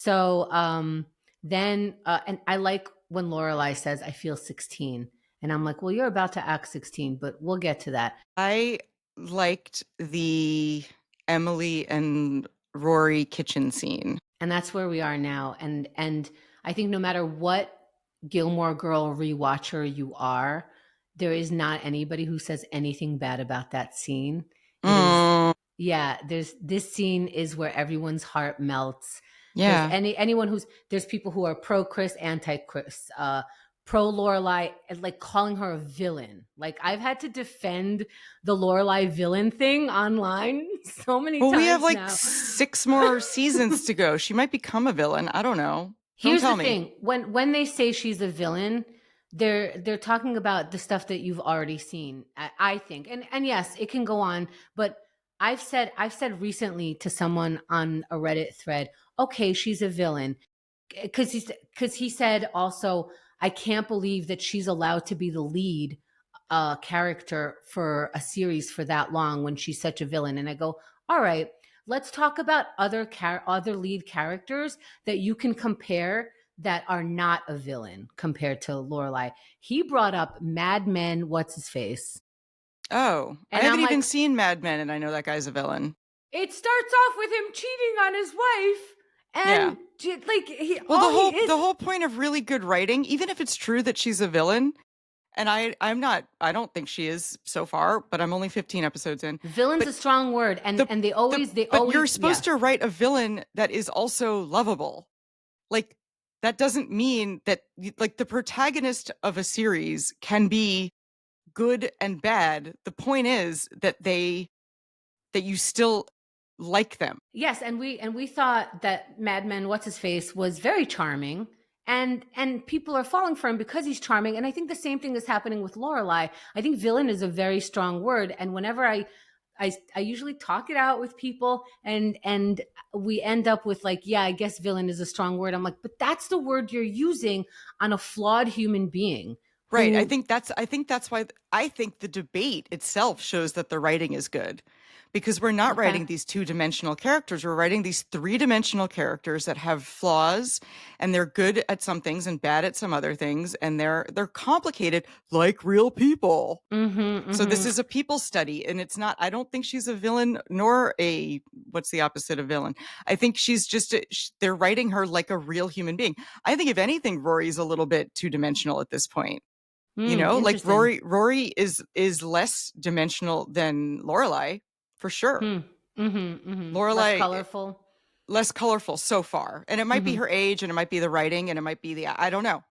So then, and I like when Lorelai says, "I feel 16," and I'm like, "Well, you're about to act 16, but we'll get to that." I liked the Emily and Rory kitchen scene. And that's where we are now. And I think no matter what Gilmore Girl rewatcher you are, there is not anybody who says anything bad about that scene. It is, Mm, yeah, there's this scene is where everyone's heart melts. There's yeah. anyone who's there's people who are pro Chris, anti Chris, pro Lorelai, and like calling her a villain. Like I've had to defend the Lorelai villain thing online so many Well, we have times like now. 6 more seasons to go. She might become a villain. I don't know. Don't Here's the tell me. thing: when they say she's a villain, they're talking about the stuff that you've already seen. I think, and yes, it can go on, but I've said recently to someone on a Reddit thread, okay, she's a villain, because he said also, I can't believe that she's allowed to be the lead character for a series for that long when she's such a villain. And I go, all right, let's talk about other lead characters that you can compare that are not a villain compared to Lorelai. He brought up Mad Men, what's his face, Oh, I and haven't I'm even like, seen Mad Men, and I know that guy's a villain. it starts off with him cheating on his wife, Yeah. and like Well, all he the is. whole point of really good writing, even if it's true that she's a villain, and I don't think she is so far, but I'm only 15 episodes in. Villain's But a strong word, and the and the they but you're always, supposed yeah. to write a villain that is also lovable. Like that doesn't mean that like the protagonist of a series can be good and bad. The point is that you still like them. Yes, and we thought that Mad Men, what's his face, was very charming, and people are falling for him because he's charming. And I think the same thing is happening with Lorelai. I think villain is a very strong word, and whenever I usually talk it out with people, and we end up with like, yeah, I guess villain is a strong word. I'm like, but that's the word you're using on a flawed human being Right. who, I think that's why I think the debate itself shows that the writing is good because we're not okay, writing these two-dimensional characters. We're writing these three-dimensional characters that have flaws and they're good at some things and bad at some other things and they're complicated like real people. mm-hmm, So this mm-hmm. is a people study and it's not I don't think she's a villain nor a what's the opposite of villain. I think she's just they're writing her like a real human being. I think if anything Rory's a little bit two-dimensional at this point. You know, like Interesting. Rory is less dimensional than Lorelai for sure. Hmm. Mm-hmm, mm-hmm. Less Lorelai colorful. less colorful so far, and it might be Mm-hmm. her age, and it might be the writing, and it might be the I don't know.